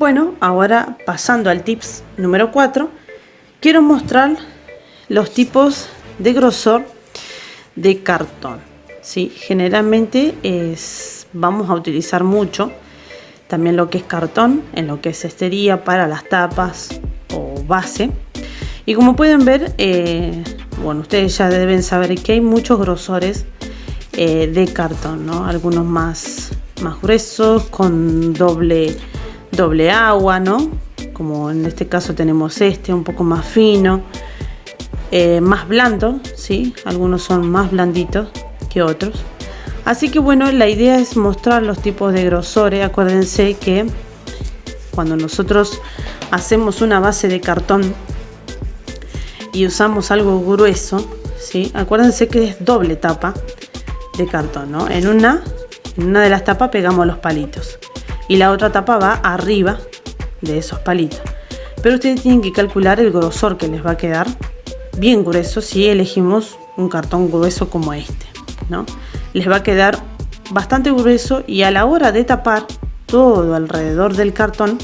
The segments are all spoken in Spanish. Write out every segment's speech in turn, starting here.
Bueno, ahora pasando al tips número 4, quiero mostrar los tipos de grosor de cartón. ¿Sí? Generalmente vamos a utilizar mucho también lo que es cartón en lo que es cestería para las tapas o base. Y como pueden ver, bueno, ustedes ya deben saber que hay muchos grosores de cartón, ¿no? Algunos más gruesos, con doble agua, ¿no? Como en este caso tenemos un poco más fino, más blando, ¿sí? Algunos son más blanditos que otros. Así que bueno, la idea es mostrar los tipos de grosores. Acuérdense que cuando nosotros hacemos una base de cartón y usamos algo grueso, ¿sí? Acuérdense que es doble tapa de cartón, ¿no? En una de las tapas pegamos los palitos y la otra tapa va arriba de esos palitos. Pero ustedes tienen que calcular el grosor que les va a quedar bien grueso si elegimos un cartón grueso como este, ¿no? Les va a quedar bastante grueso y a la hora de tapar todo alrededor del cartón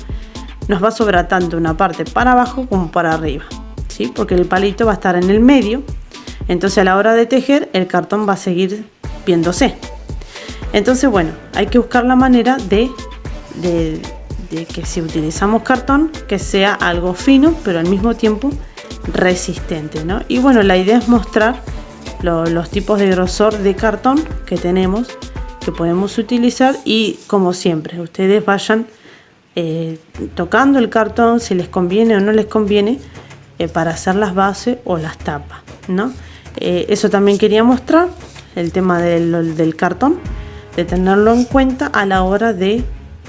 nos va a sobrar tanto una parte para abajo como para arriba, ¿sí? Porque el palito va a estar en el medio, entonces a la hora de tejer el cartón va a seguir viéndose. Entonces bueno, hay que buscar la manera de que si utilizamos cartón que sea algo fino pero al mismo tiempo resistente, ¿no? Y bueno, la idea es mostrar los tipos de grosor de cartón que tenemos, que podemos utilizar, y como siempre ustedes vayan tocando el cartón si les conviene o no les conviene para hacer las bases o las tapas, ¿no? Eso también quería mostrar, el tema del cartón, de tenerlo en cuenta a la hora de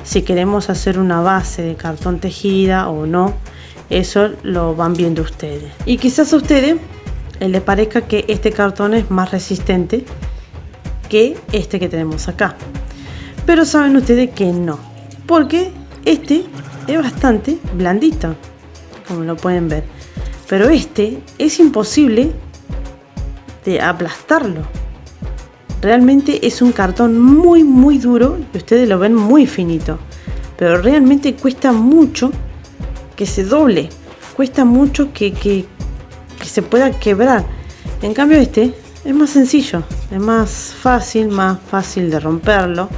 si queremos hacer una base de cartón tejida o no. Eso lo van viendo ustedes, y quizás a ustedes les parezca que este cartón es más resistente que este que tenemos acá, pero saben ustedes que no, porque este es bastante blandito, como lo pueden ver, pero este es imposible de aplastarlo. Realmente es un cartón muy duro y ustedes lo ven muy finito, pero realmente cuesta mucho que se doble, cuesta mucho que se pueda quebrar. En cambio este es más sencillo, es más fácil de romperlo,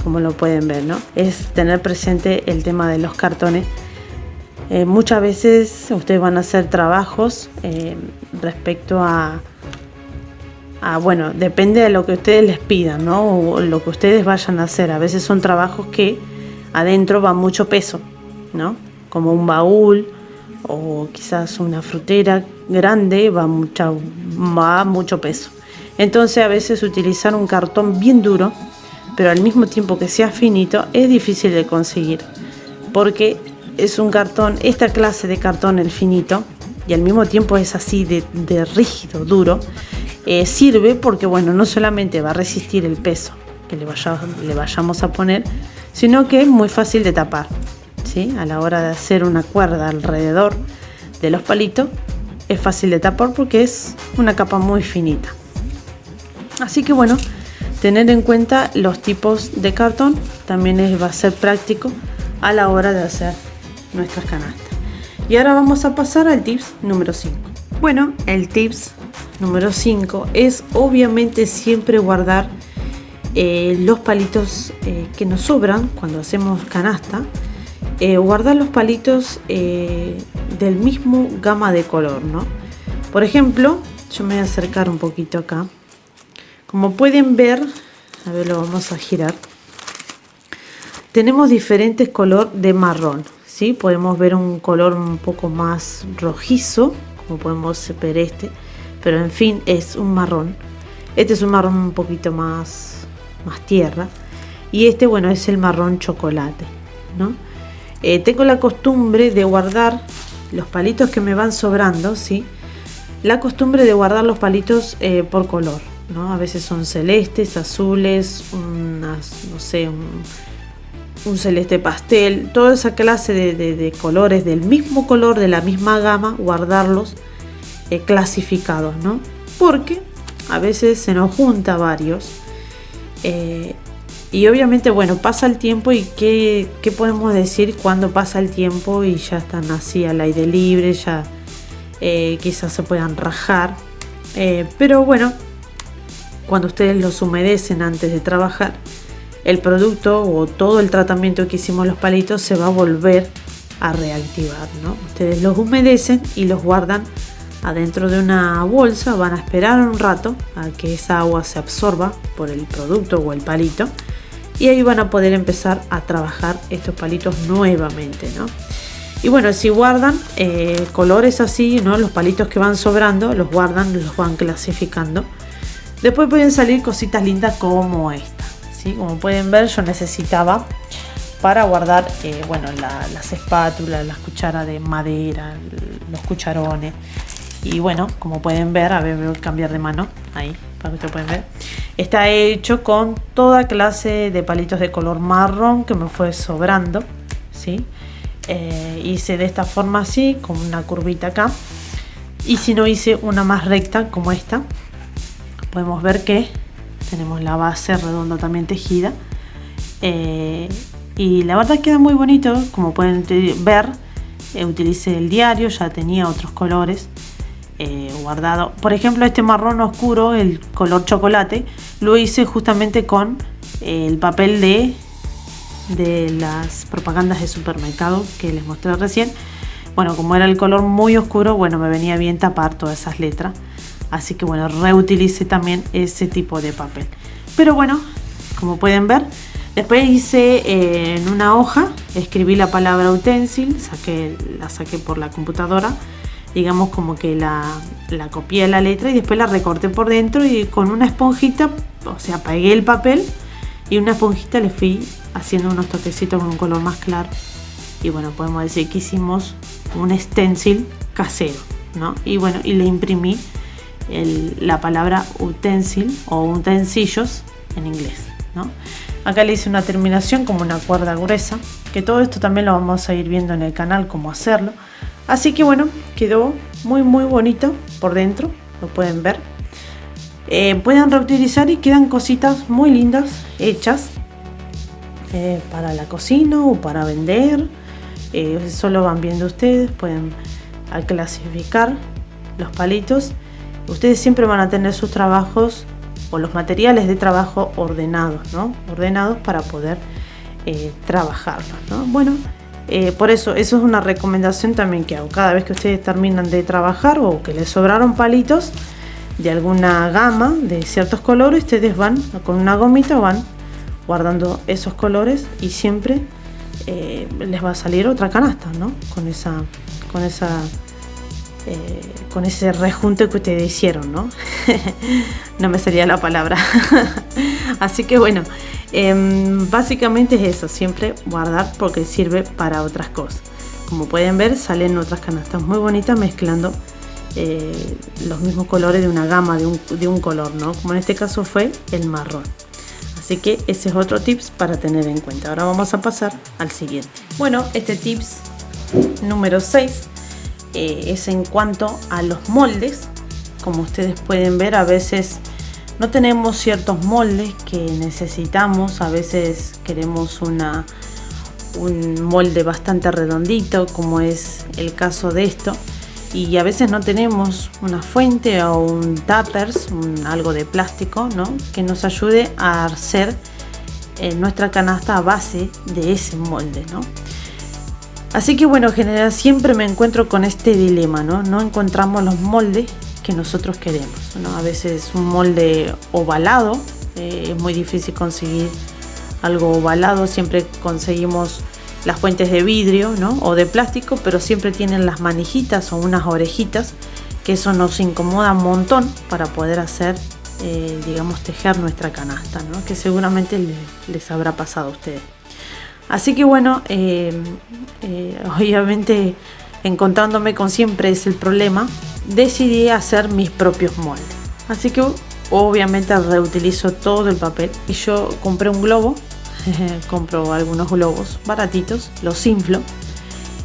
como lo pueden ver, ¿no? Es tener presente el tema de los cartones. Muchas veces ustedes van a hacer trabajos respecto a bueno, depende de lo que ustedes les pidan, ¿no? O lo que ustedes vayan a hacer. A veces son trabajos que adentro va mucho peso, ¿no? Como un baúl o quizás una frutera grande, va mucho peso. Entonces a veces utilizar un cartón bien duro, pero al mismo tiempo que sea finito, es difícil de conseguir, porque es un cartón, esta clase de cartón, el finito, y al mismo tiempo es así de rígido, duro, sirve porque bueno, no solamente va a resistir el peso que le vayamos a poner, sino que es muy fácil de tapar, ¿sí? A la hora de hacer una cuerda alrededor de los palitos es fácil de tapar porque es una capa muy finita. Así que bueno, tener en cuenta los tipos de cartón también va a ser práctico a la hora de hacer nuestras canastas. Y ahora vamos a pasar al tips número 5. Bueno, el tips número 5 es obviamente siempre guardar los palitos que nos sobran cuando hacemos canasta. Guardar los palitos del mismo gama de color, ¿no? Por ejemplo, yo me voy a acercar un poquito acá. Como pueden ver, a ver, lo vamos a girar. Tenemos diferentes colores de marrón, ¿sí? Podemos ver un color un poco más rojizo, como podemos ver pero en fin es un marrón. Este es un marrón un poquito más tierra, y este, bueno, es el marrón chocolate, ¿no? Tengo la costumbre de guardar los palitos que me van sobrando, ¿sí? La costumbre de guardar los palitos por color, ¿no? A veces son celestes, azules, no sé, un celeste pastel, toda esa clase de colores del mismo color, de la misma gama, guardarlos clasificados, ¿no? Porque a veces se nos junta varios Y obviamente, bueno, pasa el tiempo y qué podemos decir cuando pasa el tiempo y ya están así al aire libre, ya quizás se puedan rajar. Pero bueno, cuando ustedes los humedecen antes de trabajar, el producto o todo el tratamiento que hicimos los palitos se va a volver a reactivar, ¿no? Ustedes los humedecen y los guardan adentro de una bolsa, van a esperar un rato a que esa agua se absorba por el producto o el palito y ahí van a poder empezar a trabajar estos palitos nuevamente, ¿no? Y bueno, si guardan colores así, ¿no? Los palitos que van sobrando los guardan, los van clasificando. Después pueden salir cositas lindas como esta, ¿sí? Como pueden ver, yo necesitaba para guardar bueno, las espátulas, las cucharas de madera, los cucharones. Y bueno, como pueden ver, a ver, voy a cambiar de mano, ahí, para que pueden ver. Está hecho con toda clase de palitos de color marrón que me fue sobrando, ¿sí? Hice de esta forma así, con una curvita acá. Y si no, hice una más recta como esta. Podemos ver que tenemos la base redonda también tejida. Y la verdad queda muy bonito, como pueden ver. Utilicé el diario, ya tenía otros colores guardado. Por ejemplo, este marrón oscuro, el color chocolate, lo hice justamente con el papel de las propagandas de supermercado que les mostré recién. Bueno, como era el color muy oscuro, bueno, me venía bien tapar todas esas letras. Así que bueno, reutilicé también ese tipo de papel. Pero bueno, como pueden ver, después hice en una hoja, escribí la palabra utensil, la saqué por la computadora. Digamos como que la copié la letra y después la recorté por dentro y con una esponjita, o sea, pegué el papel y una esponjita le fui haciendo unos toquecitos con un color más claro. Y bueno, podemos decir que hicimos un stencil casero, ¿no? Y bueno, y le imprimí la palabra utensil o utensilios en inglés, ¿no? Acá le hice una terminación como una cuerda gruesa, que todo esto también lo vamos a ir viendo en el canal cómo hacerlo. Así que bueno, quedó muy bonito por dentro, lo pueden ver. Pueden reutilizar y quedan cositas muy lindas hechas para la cocina o para vender. Eso lo van viendo ustedes, pueden al clasificar los palitos. Ustedes siempre van a tener sus trabajos o los materiales de trabajo ordenados, ¿no? Ordenados para poder trabajarlos, ¿no? Bueno, por eso es una recomendación también que hago. Cada vez que ustedes terminan de trabajar o que les sobraron palitos de alguna gama de ciertos colores, ustedes van con una gomita, van guardando esos colores y siempre les va a salir otra canasta, ¿no? Con ese rejunte que ustedes hicieron, ¿no? No me salía la palabra. Así que bueno, básicamente es eso, siempre guardar porque sirve para otras cosas. Como pueden ver, salen otras canastas muy bonitas mezclando los mismos colores de una gama de un color, ¿no? Como en este caso fue el marrón. Así que ese es otro tips para tener en cuenta. Ahora vamos a pasar al siguiente. Bueno, este tips número 6 es en cuanto a los moldes. Como ustedes pueden ver, a veces no tenemos ciertos moldes que necesitamos. A veces queremos un molde bastante redondito, como es el caso de esto. Y a veces no tenemos una fuente o un tuppers, algo de plástico, ¿no? Que nos ayude a hacer nuestra canasta a base de ese molde, ¿no? Así que bueno, en general siempre me encuentro con este dilema, ¿no? No encontramos los moldes que nosotros queremos, ¿no? A veces un molde ovalado, es muy difícil conseguir algo ovalado. Siempre conseguimos las fuentes de vidrio, ¿no? O de plástico, pero siempre tienen las manijitas o unas orejitas, que eso nos incomoda un montón para poder hacer, digamos, tejer nuestra canasta, ¿no? Que seguramente les habrá pasado a ustedes. Así que bueno, obviamente encontrándome con siempre es el problema, decidí hacer mis propios moldes. Así que obviamente reutilizo todo el papel y yo compré un globo. Compro algunos globos baratitos, los inflo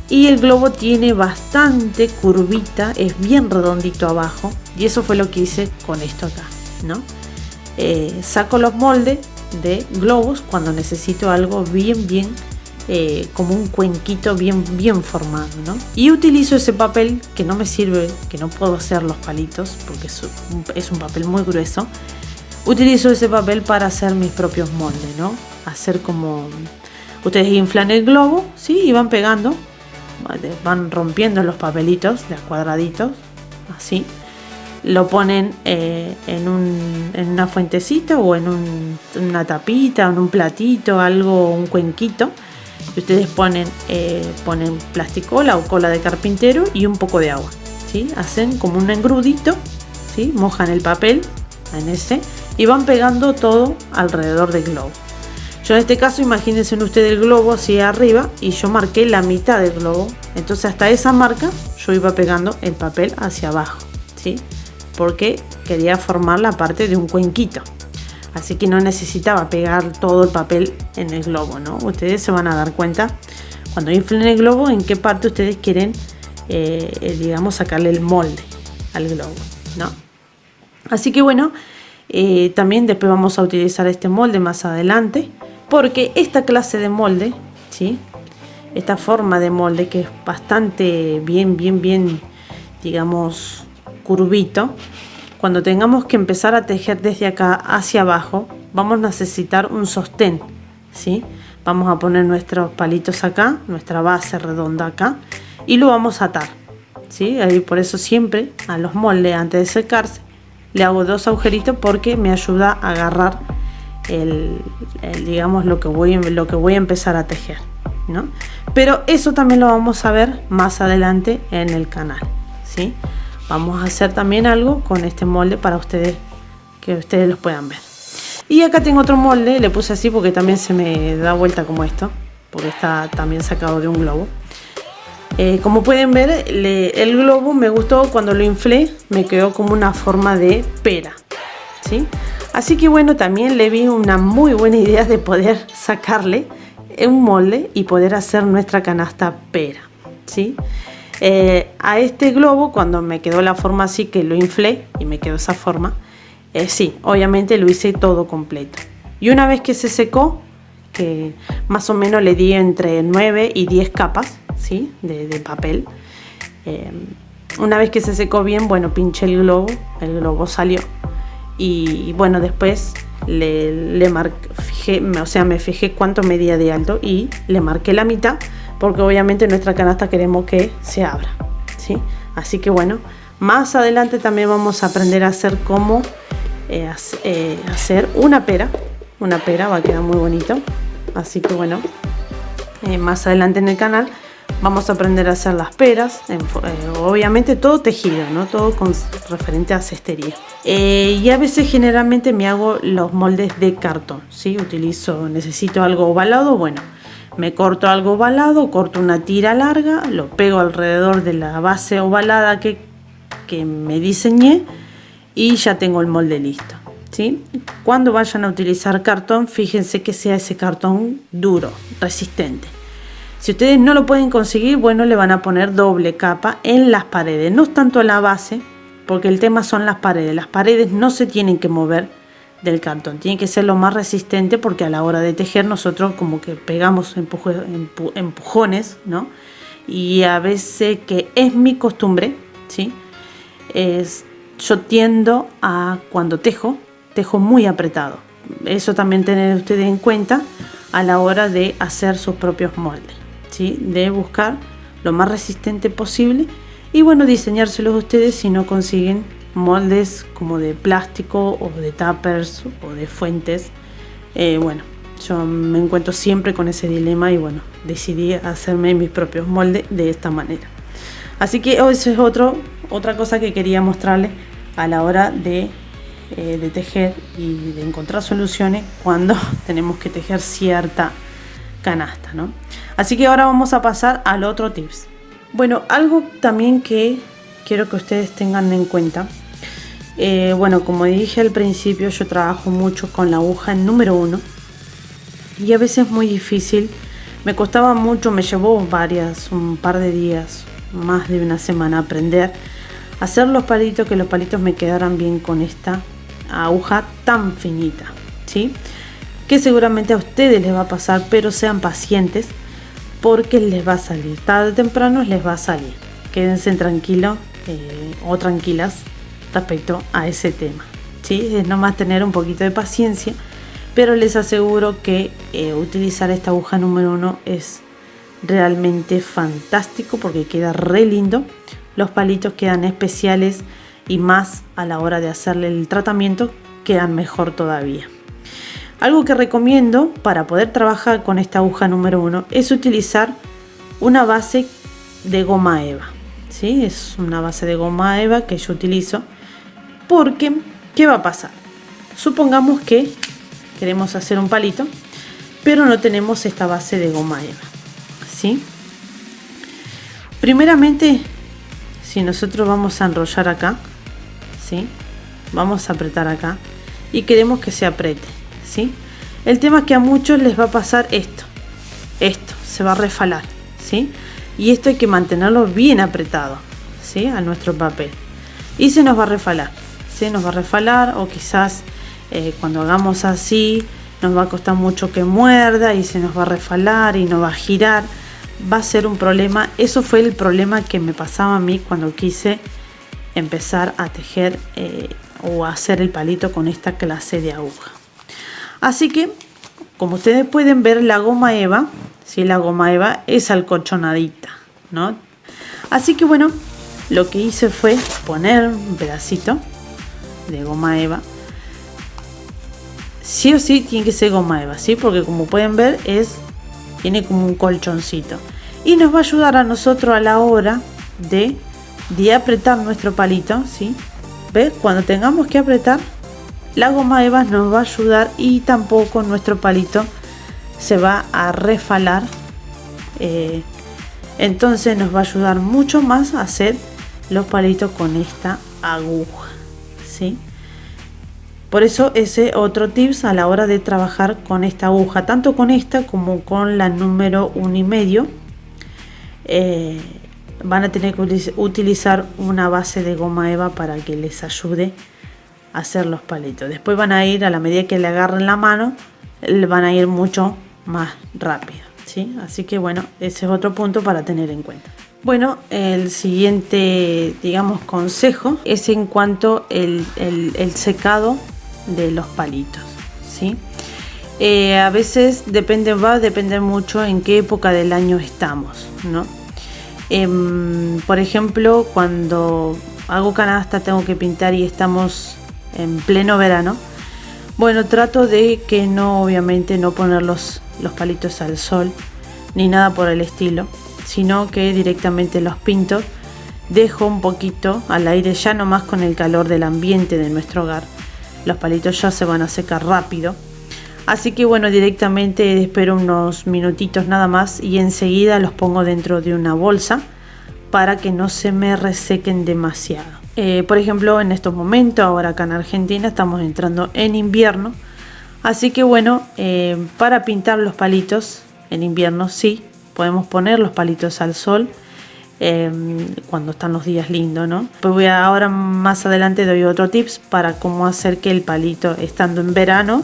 y el globo tiene bastante curvita, es bien redondito abajo y eso fue lo que hice con esto acá, ¿no? Saco los moldes, de globos cuando necesito algo bien como un cuenquito bien formado, ¿no? Y utilizo ese papel que no me sirve, que no puedo hacer los palitos porque es un papel muy grueso. Utilizo ese papel para hacer mis propios moldes, ¿no? Hacer como ustedes inflan el globo, ¿sí? Y van pegando, van rompiendo los papelitos de a cuadraditos, así. Lo ponen en una fuentecita o en una tapita, en un platito, algo, un cuenquito. Y ustedes ponen plasticola o cola de carpintero y un poco de agua, ¿sí? Hacen como un engrudito, ¿sí? Mojan el papel en ese y van pegando todo alrededor del globo. Yo en este caso, imagínense ustedes el globo así arriba y yo marqué la mitad del globo. Entonces hasta esa marca yo iba pegando el papel hacia abajo, ¿sí? Porque quería formar la parte de un cuenquito. Así que no necesitaba pegar todo el papel en el globo, ¿no? Ustedes se van a dar cuenta cuando inflen el globo en qué parte ustedes quieren, digamos, sacarle el molde al globo, ¿no? Así que bueno, también después vamos a utilizar este molde más adelante, porque esta clase de molde, ¿sí? Esta forma de molde que es bastante bien, digamos, curvito. Cuando tengamos que empezar a tejer desde acá hacia abajo, vamos a necesitar un sostén, ¿sí? Vamos a poner nuestros palitos acá, nuestra base redonda acá, y lo vamos a atar, ¿sí? Ahí por eso siempre a los moldes, antes de secarse, le hago 2 agujeritos porque me ayuda a agarrar digamos, lo que voy a empezar a tejer, ¿no? Pero eso también lo vamos a ver más adelante en el canal, ¿sí? Vamos a hacer también algo con este molde para ustedes, que ustedes los puedan ver. Y acá tengo otro molde, le puse así porque también se me da vuelta como esto, porque está también sacado de un globo. Como pueden ver, el globo me gustó cuando lo inflé, me quedó como una forma de pera, ¿sí? Así que bueno, también le vi una muy buena idea de poder sacarle un molde y poder hacer nuestra canasta pera, ¿sí? A este globo, cuando me quedó la forma así, que lo inflé y me quedó esa forma, sí, obviamente lo hice todo completo. Y una vez que se secó, que más o menos le di entre 9 y 10 capas, ¿sí? de papel. Una vez que se secó bien, bueno, pinché el globo salió. Y bueno, después me fijé cuánto medía de alto y le marqué la mitad, porque obviamente nuestra canasta queremos que se abra, ¿sí? Así que bueno, más adelante también vamos a aprender a hacer cómo hacer una pera va a quedar muy bonito. Así que bueno, más adelante en el canal vamos a aprender a hacer las peras, obviamente todo tejido, ¿no? Todo con referente a cestería. Y a veces generalmente me hago los moldes de cartón, ¿sí? Necesito algo ovalado, bueno, me corto algo ovalado, corto una tira larga, lo pego alrededor de la base ovalada que me diseñé y ya tengo el molde listo, ¿sí? Cuando vayan a utilizar cartón, fíjense que sea ese cartón duro, resistente. Si ustedes no lo pueden conseguir, bueno, le van a poner doble capa en las paredes, no tanto en la base, porque el tema son las paredes. Las paredes no se tienen que mover del cartón, tiene que ser lo más resistente, porque a la hora de tejer nosotros como que pegamos empujones, ¿no? Y a veces, que es mi costumbre, ¿sí? Yo tiendo a, cuando tejo muy apretado. Eso también tener ustedes en cuenta a la hora de hacer sus propios moldes, ¿sí? De buscar lo más resistente posible y bueno, diseñárselos ustedes si no consiguen moldes como de plástico o de tuppers o de fuentes. Bueno, yo me encuentro siempre con ese dilema y bueno, decidí hacerme mis propios moldes de esta manera. Así que eso es otra cosa que quería mostrarles a la hora de tejer y de encontrar soluciones cuando tenemos que tejer cierta canasta, ¿no? Así que ahora vamos a pasar al otro tips. Bueno, algo también que quiero que ustedes tengan en cuenta. Bueno, como dije al principio, yo trabajo mucho con la aguja en número 1 y a veces es muy difícil. Me costaba mucho, me llevó un par de días, más de una semana, aprender a hacer los palitos, que los palitos me quedaran bien con esta aguja tan finita, ¿sí? que seguramente a ustedes les va a pasar, pero sean pacientes porque les va a salir, tarde o temprano les va a salir. Quédense tranquilos o tranquilas respecto a ese tema, ¿sí? Es nomás tener un poquito de paciencia, pero les aseguro que utilizar esta aguja número 1 es realmente fantástico porque queda re lindo. Los palitos quedan especiales y más a la hora de hacerle el tratamiento quedan mejor todavía. Algo que recomiendo para poder trabajar con esta aguja número 1 es utilizar una base de goma eva, ¿sí? Es una base de goma eva que yo utilizo porque, ¿qué va a pasar? Supongamos que queremos hacer un palito, pero no tenemos esta base de goma eva, ¿sí? Primeramente, si nosotros vamos a enrollar acá, ¿sí? Vamos a apretar acá y queremos que se apriete, ¿sí? El tema es que a muchos les va a pasar esto se va a refalar, ¿sí? Y esto hay que mantenerlo bien apretado, ¿sí? A nuestro papel y se nos va a refalar, ¿sí? Nos va a refalar, o quizás cuando hagamos así nos va a costar mucho que muerda y se nos va a refalar y no va a girar, va a ser un problema. Eso fue el problema que me pasaba a mí cuando quise empezar a tejer o a hacer el palito con esta clase de aguja. Así que, como ustedes pueden ver, la goma eva, ¿sí? La goma eva es acolchonadita, ¿no? Así que bueno, lo que hice fue poner un pedacito de goma eva. Sí o sí tiene que ser goma eva, ¿sí? Porque como pueden ver tiene como un colchoncito. Y nos va a ayudar a nosotros a la hora de apretar nuestro palito, ¿sí? ¿Ves? Cuando tengamos que apretar, la goma eva nos va a ayudar y tampoco nuestro palito se va a refalar. Entonces nos va a ayudar mucho más a hacer los palitos con esta aguja, ¿sí? Por eso ese otro tips a la hora de trabajar con esta aguja, tanto con esta como con la número 1,5, van a tener que utilizar una base de goma eva para que les ayude a hacer los palitos. Después van a ir, a la medida que le agarren la mano, van a ir mucho más rápido, ¿sí? Así que bueno, ese es otro punto para tener en cuenta. Bueno, el siguiente, digamos, consejo es en cuanto el secado de los palitos, ¿sí? A veces va a depender mucho en qué época del año estamos, ¿no? Por ejemplo, cuando hago canasta tengo que pintar y estamos en pleno verano. Bueno, trato de que obviamente no poner los palitos al sol ni nada por el estilo, sino que directamente los pinto, dejo un poquito al aire, ya nomás con el calor del ambiente de nuestro hogar. Los palitos ya se van a secar rápido. Así que bueno, directamente espero unos minutitos nada más y enseguida los pongo dentro de una bolsa para que no se me resequen demasiado. Por ejemplo, en estos momentos, ahora acá en Argentina, estamos entrando en invierno. Así que bueno, para pintar los palitos en invierno sí, podemos poner los palitos al sol cuando están los días lindos, ¿no? Pues ahora más adelante doy otro tips para cómo hacer que el palito, estando en verano,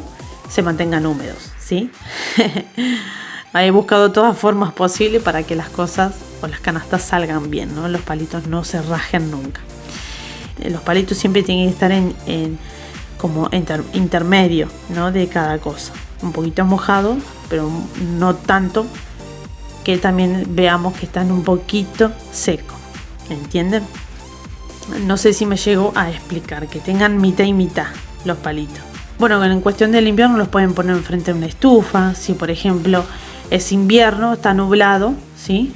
se mantengan húmedos, ¿sí? He buscado todas formas posibles para que las cosas o las canastas salgan bien, ¿no? Los palitos no se rajen nunca. Los palitos siempre tienen que estar como intermedio, ¿no? De cada cosa. Un poquito mojado, pero no tanto que también veamos que están un poquito secos. ¿Entienden? No sé si me llego a explicar, que tengan mitad y mitad los palitos. Bueno, en cuestión del invierno los pueden poner enfrente de una estufa. Si por ejemplo es invierno, está nublado, ¿sí?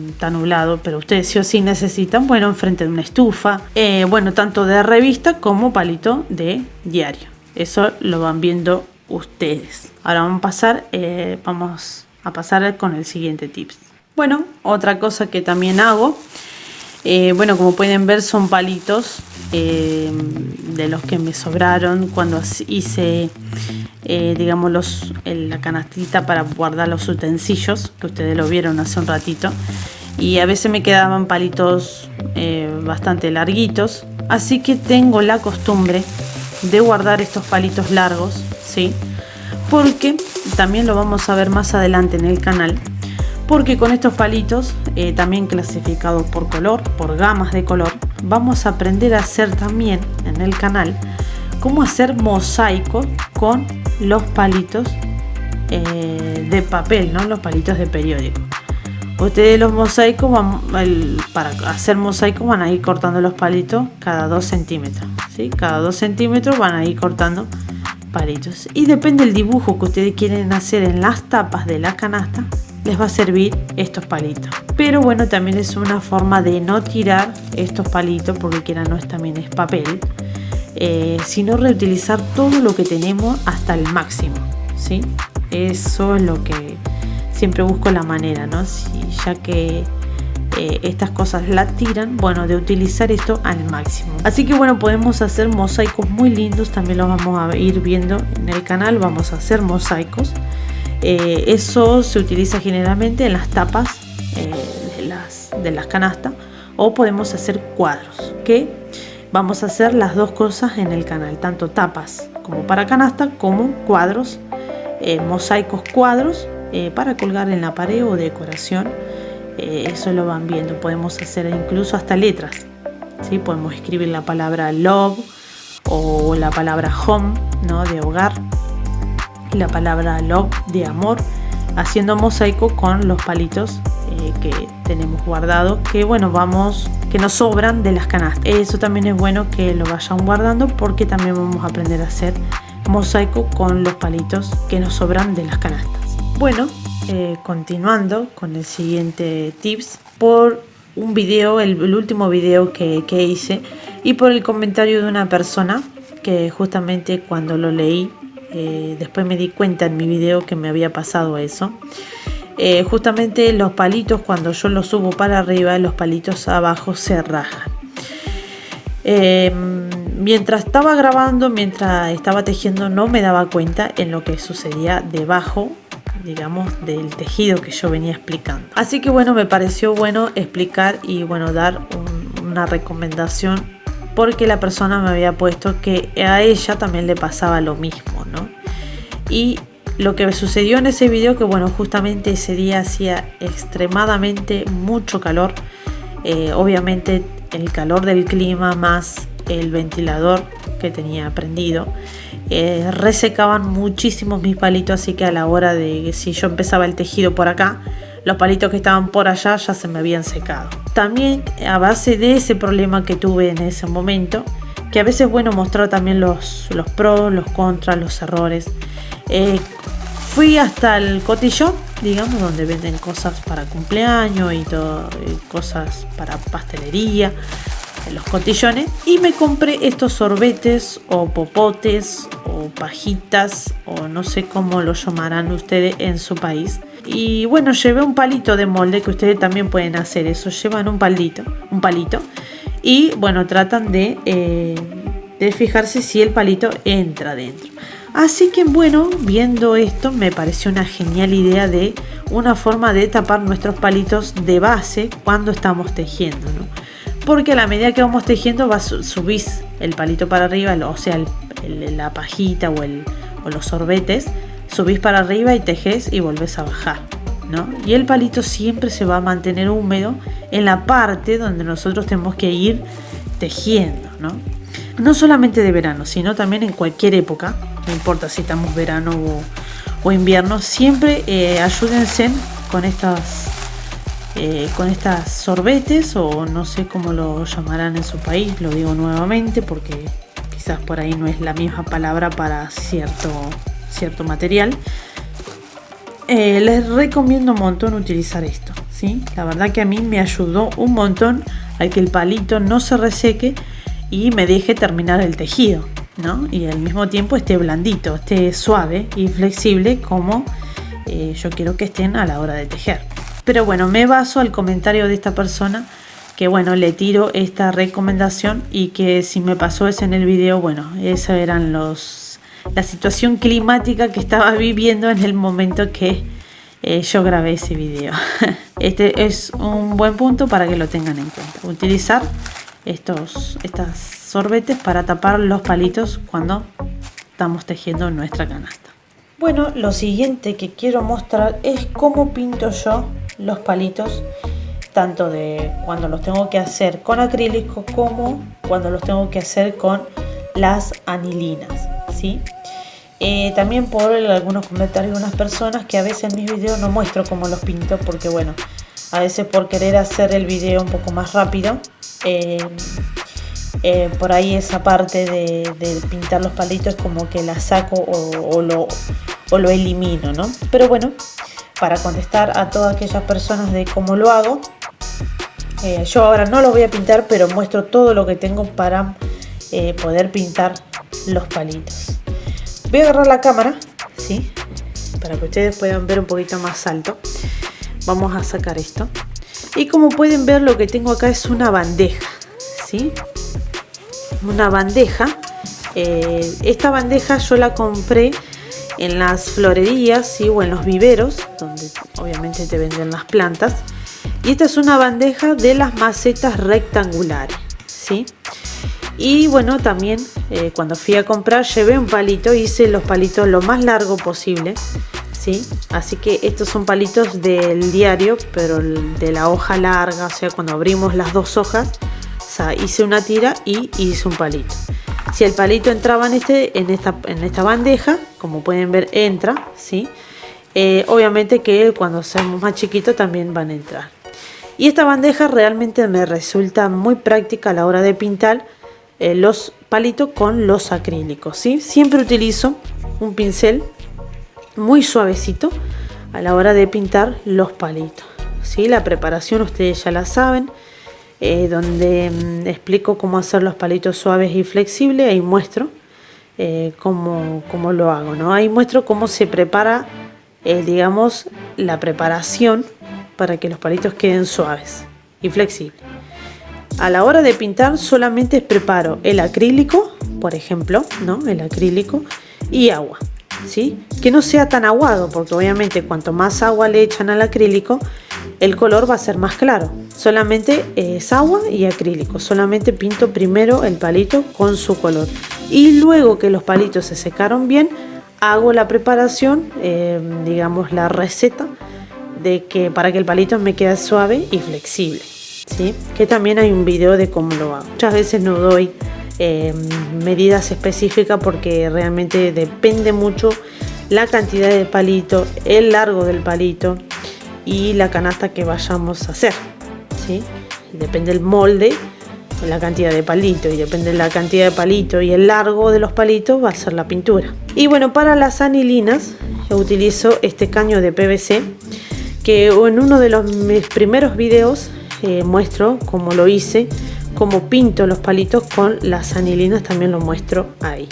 Está nublado, pero ustedes sí o sí necesitan, bueno, enfrente de una estufa. Bueno, tanto de revista como palito de diario. Eso lo van viendo ustedes. Ahora vamos a pasar con el siguiente tips. Bueno, otra cosa que también hago, bueno, como pueden ver, son palitos de los que me sobraron cuando hice, digamos, la canastita para guardar los utensilios, que ustedes lo vieron hace un ratito. Y a veces me quedaban palitos bastante larguitos, así que tengo la costumbre de guardar estos palitos largos, ¿sí? porque también lo vamos a ver más adelante en el canal, porque con estos palitos también clasificados por color, por gamas de color, vamos a aprender a hacer también en el canal cómo hacer mosaicos con los palitos de papel, ¿no? Los palitos de periódico. Ustedes los mosaicos para hacer mosaicos van a ir cortando los palitos cada 2 centímetros, ¿sí? Cada 2 centímetros van a ir cortando palitos, y depende del dibujo que ustedes quieren hacer en las tapas de la canasta, les va a servir estos palitos. Pero bueno, también es una forma de no tirar estos palitos, porque quieran no, también es papel, sino reutilizar todo lo que tenemos hasta el máximo, ¿sí? Eso es lo que siempre busco la manera, ¿no? Ya que estas cosas la tiran, bueno, de utilizar esto al máximo. Así que bueno, podemos hacer mosaicos muy lindos, también los vamos a ir viendo en el canal. Vamos a hacer mosaicos, eso se utiliza generalmente en las tapas de las canastas, o podemos hacer cuadros, que vamos a hacer las dos cosas en el canal, tanto tapas como para canasta, como cuadros, mosaicos cuadros para colgar en la pared o decoración. Eso lo van viendo. Podemos hacer incluso hasta letras, ¿sí? Podemos escribir la palabra love o la palabra home, ¿no? De hogar, y la palabra love de amor, haciendo mosaico con los palitos que tenemos guardados, que bueno, que nos sobran de las canastas. Eso también es bueno que lo vayan guardando, porque también vamos a aprender a hacer mosaico con los palitos que nos sobran de las canastas. Bueno, continuando con el siguiente tips, por un video, el último video que hice, y por el comentario de una persona que justamente cuando lo leí, después me di cuenta en mi video que me había pasado eso. Justamente los palitos, cuando yo los subo para arriba, los palitos abajo se rajan. Mientras estaba grabando, mientras estaba tejiendo, no me daba cuenta en lo que sucedía debajo, digamos, del tejido que yo venía explicando. Así que bueno, me pareció bueno explicar y bueno, dar una recomendación, porque la persona me había puesto que a ella también le pasaba lo mismo, ¿no? Y lo que sucedió en ese video, que bueno, justamente ese día hacía extremadamente mucho calor, obviamente el calor del clima más el ventilador que tenía prendido, resecaban muchísimo mis palitos, así que a la hora de, si yo empezaba el tejido por acá, los palitos que estaban por allá ya se me habían secado. También a base de ese problema que tuve en ese momento, que a veces bueno mostrar también los pros, los contras, los errores, fui hasta el cotillón, digamos, donde venden cosas para cumpleaños y todo, cosas para pastelería, los cotillones, y me compré estos sorbetes o popotes o pajitas, o no sé cómo lo llamarán ustedes en su país. Y bueno, llevé un palito de molde, que ustedes también pueden hacer eso. Llevan un palito, y bueno, tratan de fijarse si el palito entra dentro. Así que bueno, viendo esto me pareció una genial idea de una forma de tapar nuestros palitos de base cuando estamos tejiendo, ¿no? Porque a la medida que vamos tejiendo subís el palito para arriba, o sea, la pajita o los sorbetes, subís para arriba y tejes y volvés a bajar, ¿no? Y el palito siempre se va a mantener húmedo en la parte donde nosotros tenemos que ir tejiendo, ¿no? No solamente de verano, sino también en cualquier época, no importa si estamos verano o invierno, siempre ayúdense con estas sorbetes, o no sé cómo lo llamarán en su país, lo digo nuevamente porque quizás por ahí no es la misma palabra para cierto material. Les recomiendo un montón utilizar esto, ¿sí? La verdad que a mí me ayudó un montón a que el palito no se reseque y me deje terminar el tejido, ¿no? Y al mismo tiempo esté blandito, esté suave y flexible como yo quiero que estén a la hora de tejer. Pero bueno, me baso al comentario de esta persona, que bueno, le tiro esta recomendación, y que si me pasó eso en el video, bueno, esa eran la situación climática que estaba viviendo en el momento que yo grabé ese video. Este es un buen punto para que lo tengan en cuenta. Utilizar estas sorbetes para tapar los palitos cuando estamos tejiendo nuestra canasta. Bueno, lo siguiente que quiero mostrar es cómo pinto yo los palitos, tanto de cuando los tengo que hacer con acrílico como cuando los tengo que hacer con las anilinas, ¿sí? También por algunos comentarios de unas personas que a veces en mis videos no muestro cómo los pinto, porque bueno, a veces por querer hacer el video un poco más rápido, por ahí esa parte de pintar los palitos como que la saco o lo elimino, ¿no? Pero bueno, para contestar a todas aquellas personas de cómo lo hago, yo ahora no lo voy a pintar, pero muestro todo lo que tengo para poder pintar los palitos. Voy a agarrar la cámara, ¿sí? Para que ustedes puedan ver un poquito más alto. Vamos a sacar esto. Y como pueden ver, lo que tengo acá es una bandeja, ¿sí? Una bandeja. Esta bandeja yo la compré en las florerías, ¿sí? O en los viveros, donde obviamente te venden las plantas. Y esta es una bandeja de las macetas rectangulares, ¿sí? Y bueno, también cuando fui a comprar llevé un palito, hice los palitos lo más largo posible, ¿sí? Así que estos son palitos del diario, pero de la hoja larga, o sea, cuando abrimos las dos hojas, o sea, hice una tira y hice un palito. Si el palito entraba en esta bandeja, como pueden ver, entra, ¿sí? Obviamente que cuando seamos más chiquitos también van a entrar. Y esta bandeja realmente me resulta muy práctica a la hora de pintar los palitos con los acrílicos, ¿sí? Siempre utilizo un pincel muy suavecito a la hora de pintar los palitos, ¿sí? La preparación ustedes ya la saben, donde explico cómo hacer los palitos suaves y flexibles. Ahí muestro cómo lo hago, ¿no? Ahí muestro cómo se prepara, digamos, la preparación para que los palitos queden suaves y flexibles. A la hora de pintar solamente preparo el acrílico, por ejemplo, ¿no? El acrílico y agua, ¿sí? Que no sea tan aguado, porque obviamente cuanto más agua le echan al acrílico, el color va a ser más claro. Solamente es agua y acrílico. Solamente pinto primero el palito con su color. Y luego que los palitos se secaron bien, hago la preparación, digamos la receta, para que el palito me quede suave y flexible, ¿sí? Que también hay un video de cómo lo hago. Muchas veces no doy medidas específicas porque realmente depende mucho la cantidad de palito, el largo del palito y la canasta que vayamos a hacer, ¿sí? Depende del molde, la cantidad de palito, y depende de la cantidad de palito y el largo de los palitos va a ser la pintura. Y bueno, para las anilinas utilizo este caño de PVC que en uno de mis primeros videos muestro cómo lo hice, cómo pinto los palitos con las anilinas, también lo muestro ahí.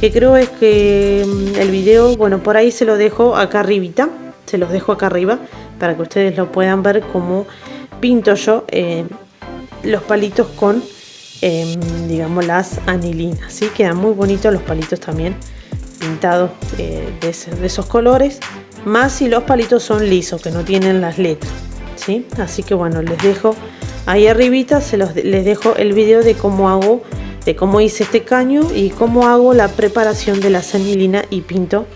Que creo es que el video, bueno, por ahí se lo dejo acá arribita, se los dejo acá arriba para que ustedes lo puedan ver cómo pinto yo los palitos con, digamos, las anilinas, ¿sí? Quedan muy bonitos los palitos también pintados de esos colores, más si los palitos son lisos, que no tienen las letras, ¿sí? Así que bueno, les dejo ahí arribita, les dejo el video de cómo hago, de cómo hice este caño y cómo hago la preparación de las anilinas y pinto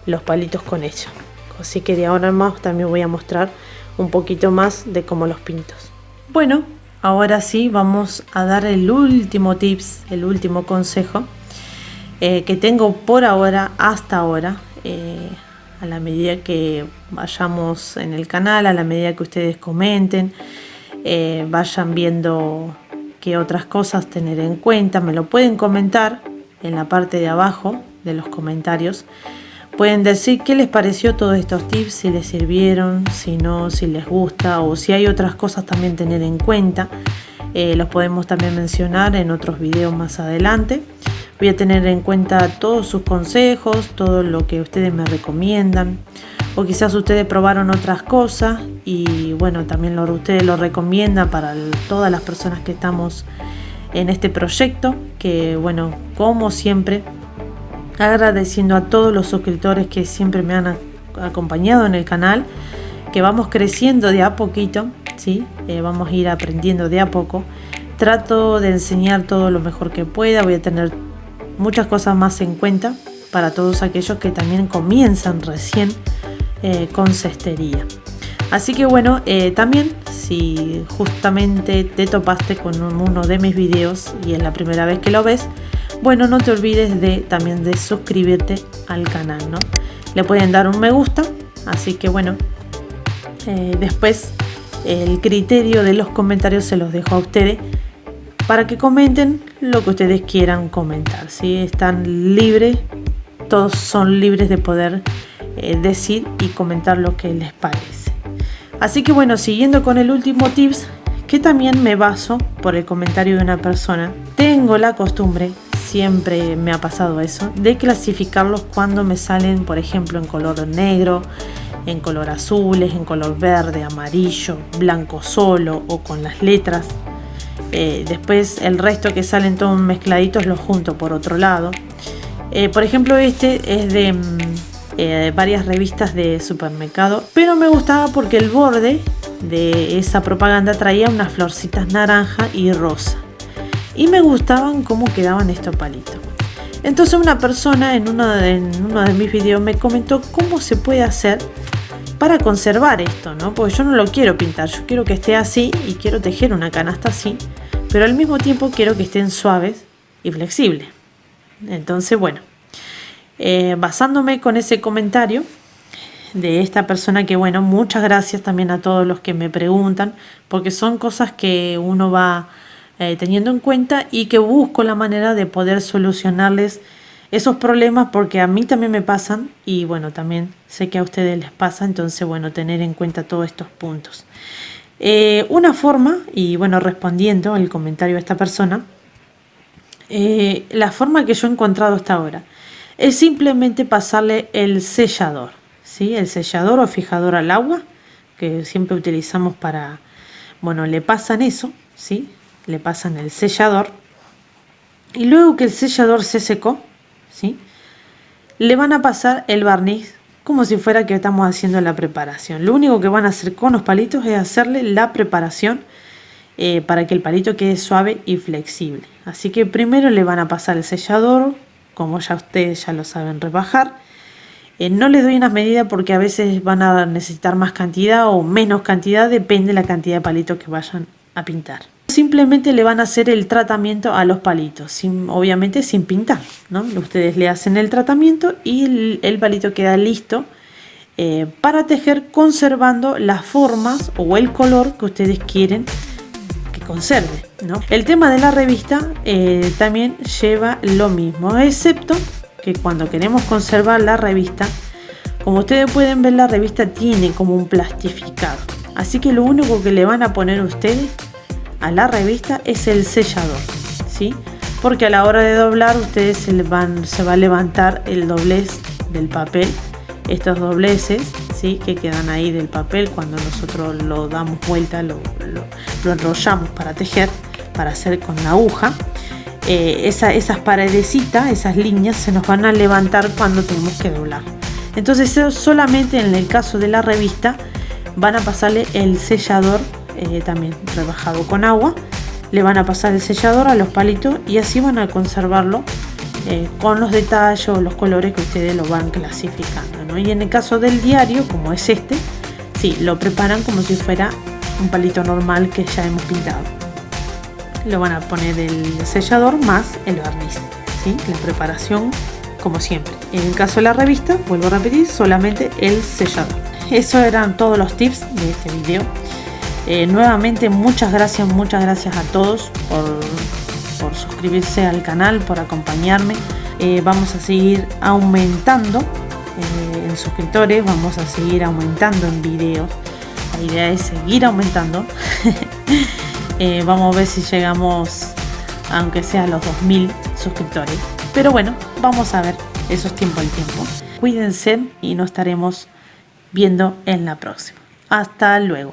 los palitos con ella. Así que de ahora en más también voy a mostrar un poquito más de cómo los pinto. Bueno, ahora sí vamos a dar el último tips, el último consejo que tengo por ahora, hasta ahora, a la medida que vayamos en el canal, a la medida que ustedes comenten, vayan viendo qué otras cosas tener en cuenta. Me lo pueden comentar en la parte de abajo de los comentarios. Pueden decir qué les pareció todos estos tips, si les sirvieron, si no, si les gusta o si hay otras cosas también tener en cuenta. Los podemos también mencionar en otros videos más adelante. Voy a tener en cuenta todos sus consejos, todo lo que ustedes me recomiendan. O quizás ustedes probaron otras cosas y bueno, también ustedes lo recomiendan para todas las personas que estamos en este proyecto. Que bueno, como siempre, agradeciendo a todos los suscriptores que siempre me han acompañado en el canal, que vamos creciendo de a poquito, ¿sí? Vamos a ir aprendiendo de a poco. Trato de enseñar todo lo mejor que pueda. Voy a tener muchas cosas más en cuenta para todos aquellos que también comienzan recién con cestería. Así que bueno, también si justamente te topaste con uno de mis videos y es la primera vez que lo ves, bueno, no te olvides también de suscribirte al canal, ¿no? Le pueden dar un me gusta, así que bueno, después el criterio de los comentarios se los dejo a ustedes para que comenten lo que ustedes quieran comentar, ¿sí? Están libres, todos son libres de poder decir y comentar lo que les parece. Así que bueno, siguiendo con el último tips, que también me baso por el comentario de una persona. Tengo la costumbre, siempre me ha pasado eso, de clasificarlos cuando me salen, por ejemplo, en color negro, en color azules, en color verde, amarillo, blanco solo o con las letras. Después el resto que salen todos mezcladitos los junto por otro lado. Por ejemplo, este es de varias revistas de supermercado, pero me gustaba porque el borde de esa propaganda traía unas florcitas naranja y rosa y me gustaban cómo quedaban estos palitos. Entonces una persona en uno de mis videos me comentó cómo se puede hacer para conservar esto, ¿no? Porque yo no lo quiero pintar, yo quiero que esté así y quiero tejer una canasta así, pero al mismo tiempo quiero que estén suaves y flexibles. Entonces bueno, basándome con ese comentario de esta persona, que bueno, muchas gracias también a todos los que me preguntan, porque son cosas que uno va teniendo en cuenta y que busco la manera de poder solucionarles esos problemas, porque a mí también me pasan y bueno, también sé que a ustedes les pasa, entonces bueno, tener en cuenta todos estos puntos. Una forma, y bueno, respondiendo al comentario de esta persona, la forma que yo he encontrado hasta ahora es simplemente pasarle el sellador, ¿sí? El sellador o fijador al agua, que siempre utilizamos para, bueno, le pasan eso, ¿sí? Le pasan el sellador y luego que el sellador se secó, ¿sí? Le van a pasar el barniz como si fuera que estamos haciendo la preparación. Lo único que van a hacer con los palitos es hacerle la preparación para que el palito quede suave y flexible. Así que primero le van a pasar el sellador, como ya ustedes ya lo saben rebajar. No les doy unas medidas porque a veces van a necesitar más cantidad o menos cantidad, depende de la cantidad de palitos que vayan a pintar. Simplemente le van a hacer el tratamiento a los palitos, obviamente sin pintar, ¿no? Ustedes le hacen el tratamiento y el palito queda listo para tejer, conservando las formas o el color que ustedes quieren que conserve, ¿no? El tema de la revista también lleva lo mismo, excepto que cuando queremos conservar la revista, como ustedes pueden ver, la revista tiene como un plastificado, así que lo único que le van a poner ustedes a la revista es el sellador, ¿sí? Porque a la hora de doblar ustedes se va a levantar el doblez del papel, estos dobleces, ¿sí? Que quedan ahí del papel cuando nosotros lo damos vuelta, lo enrollamos para tejer, para hacer con la aguja. Esas paredecitas, esas líneas se nos van a levantar cuando tenemos que doblar. Entonces solamente en el caso de la revista van a pasarle el sellador, también rebajado con agua, le van a pasar el sellador a los palitos y así van a conservarlo con los detalles o los colores que ustedes lo van clasificando, ¿no? Y en el caso del diario, como es este, sí, lo preparan como si fuera un palito normal que ya hemos pintado. Lo van a poner el sellador más el barniz, ¿sí? La preparación como siempre. En el caso de la revista, vuelvo a repetir, solamente el sellador. Esos eran todos los tips de este video. Nuevamente muchas gracias a todos por suscribirse al canal, por acompañarme. Vamos a seguir aumentando en suscriptores, vamos a seguir aumentando en videos. La idea es seguir aumentando. Vamos a ver si llegamos, aunque sea a los 2000 suscriptores. Pero bueno, vamos a ver, eso es tiempo al tiempo. Cuídense y nos estaremos viendo en la próxima. Hasta luego.